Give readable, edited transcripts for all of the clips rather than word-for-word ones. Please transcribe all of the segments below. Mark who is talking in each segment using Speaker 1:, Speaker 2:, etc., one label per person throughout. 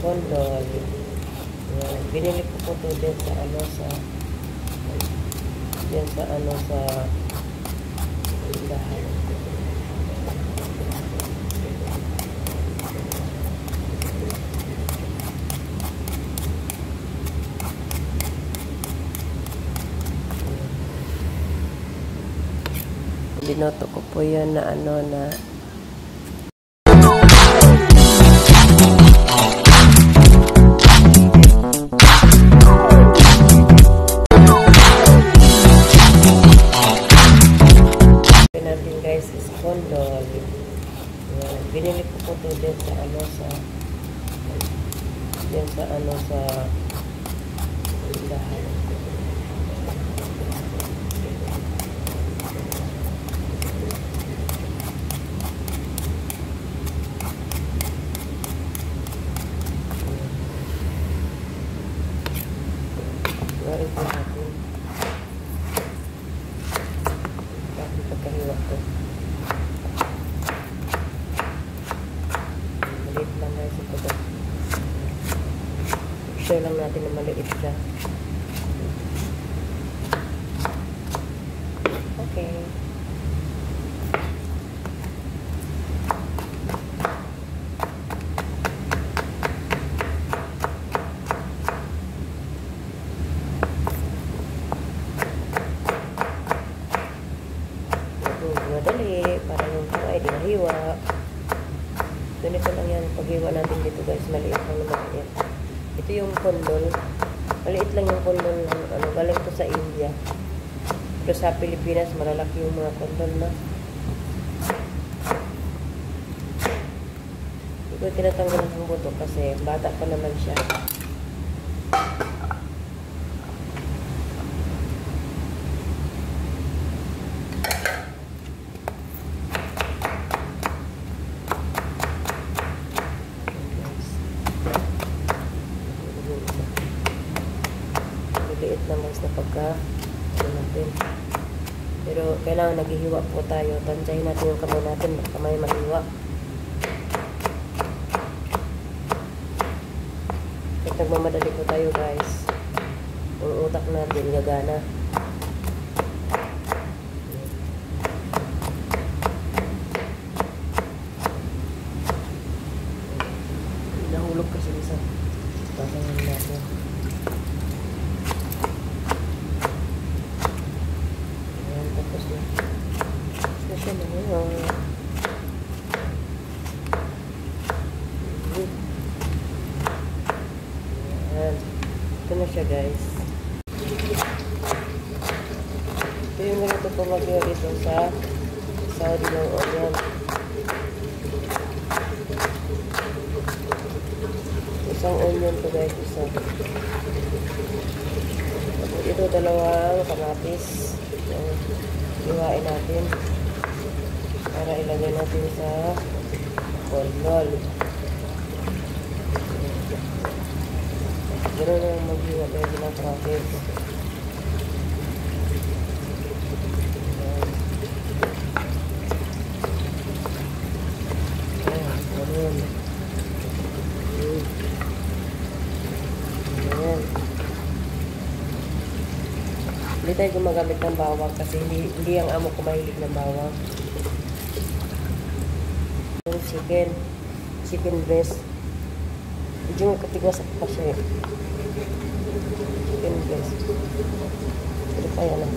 Speaker 1: Kondol. Yan. Binili ko po ito din sa sa tindahan. Binoto ko po yan na natin guys is Kondol. Yan. Binili ko po ito din sa sa tindahan. Ito natin. Bakit pagkahiwa ko? Maliit lang guys ito. Share lang natin na maliit siya. Okay. Madali, para yung kamay di nahiwa. Ganito lang yan, paghiwa natin dito guys, maliit lang naman yan. Ito yung kondol, maliit lang yung kondol ng galing to sa India. Pero sa Pilipinas, malalaki yung mga kondol na. Hindi ko tinatanggalan ng buto kasi bata pa naman siya. Liit lang guys na natin. Pero kailangan naghihiwa po tayo. Tansyahin natin yung kamay natin. Kamay mahiwa. At nagmamadali po tayo guys. Yung utak natin gagana. Nahulog kasi isa. Pasangin natin. Ito na siya guys. Ito yung ganito po mag-iwa dito sa Saudi ng Orient. Isang onion to guys, isa. Ito dalawang kamatis. Iwain natin para ilagay natin sa kondol. Ganoon lang mag-iwa tayo ng process. Ganoon. Hindi tayo gumagamit ng bawang kasi hindi ang amo ko mahilig ng bawang. Yung chicken breast. Medyo katigas ako pa siya. Chicken breast. Pero kaya lang.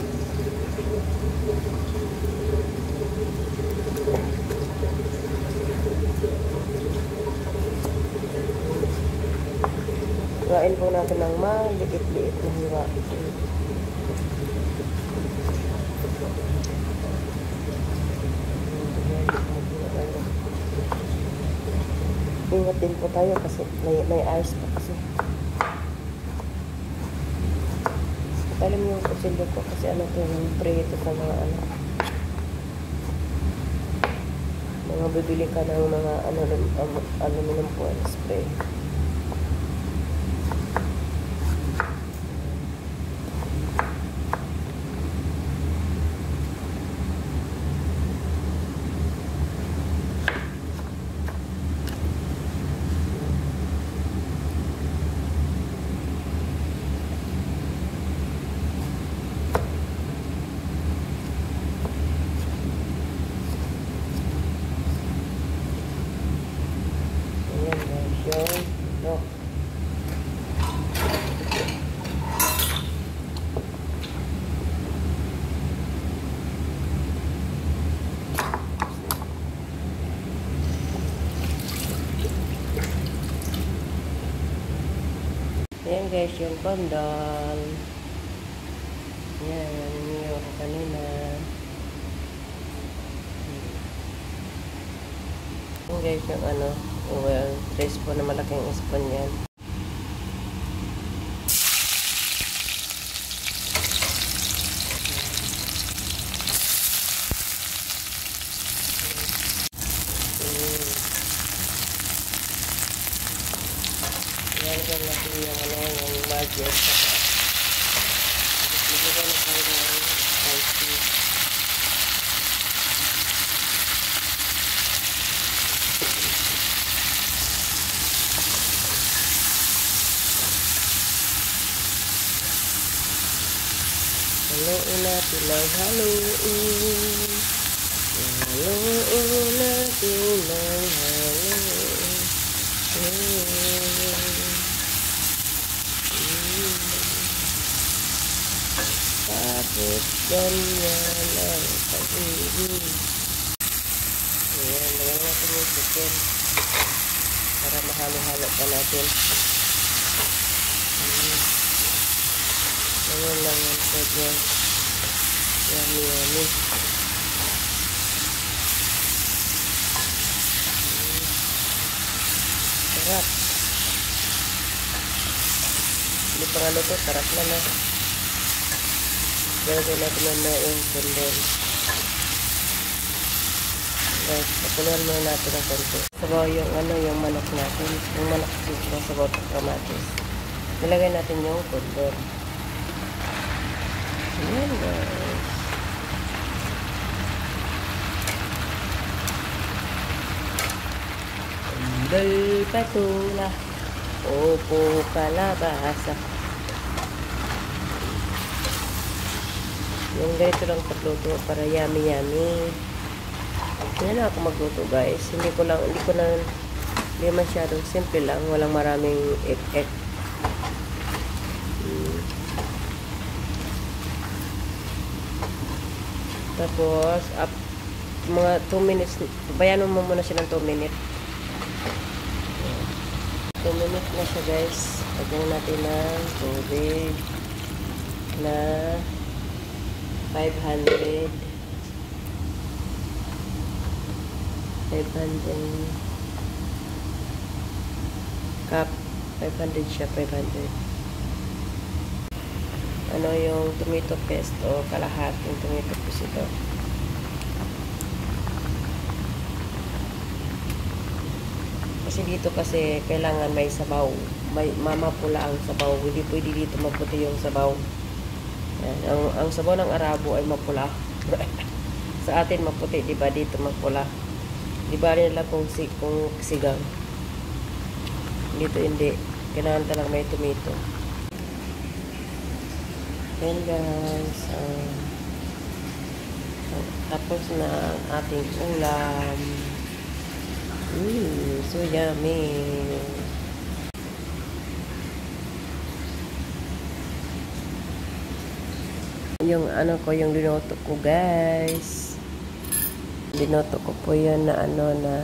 Speaker 1: Gain po natin ng maliit-liit na hiwa. Ingat din po tayo kasi may ice pa kasi. Alam mo yung kusilyo ko kasi ano to yung pre ito sa mga mga bibili ka ng mga aluminum foil spray. guys, yung kondol. Yan, yung kanina. Yan guys, yung ano, well, 3 spoon na malaking spoon yan. Yan natin yung ano, yung magic. Lagyan na tayo ng spicy. Haluin natin ng haluin. Haluin natin ng haluin. Tapos ganyan ang pag-ibig. Ayan, lagyan natin yung chicken para mahalo-halo pa natin. Ayan lang yung food niya. Yummy, yummy. Sarap. Hindi pa nga luto, sarap na na. Gagawin natin na yung kondol. Guys, pakuluan muna natin ang konti. Sabaw yung ano, yung manok natin. Yung manok dito, sabaw at kamatis. Nilagay natin yung kondol. Ayan guys. Kondol patula. Opo kalabasa. Yung ganito lang pagluto para yummy yummy. Yan na ako magluto guys. Hindi masyadong simple lang. Walang maraming ek-ek. Tapos, mga 2 minutes, bayanan mo muna siya ng 2 minutes. 2 minutes na siya guys. Lagyan natin ng tubig na 500 cup. 500 siya, 500. Ano yung tomato paste o kalahating tomato paste ito. Kasi dito kasi kailangan may sabaw. May mamapula ang sabaw. Hindi pwede dito maputi yung sabaw. Yan. Ang sabaw ng Arabo ay mapula. Sa atin maputi, di ba? Dito mapula. Di ba nila kung sigang. Dito hindi. Kailangan talang may tomato. Yan guys. Tapos na ang ating ulam. So yummy. Yung ano ko, yung dinoto ko guys. Dinoto ko po yan na ano na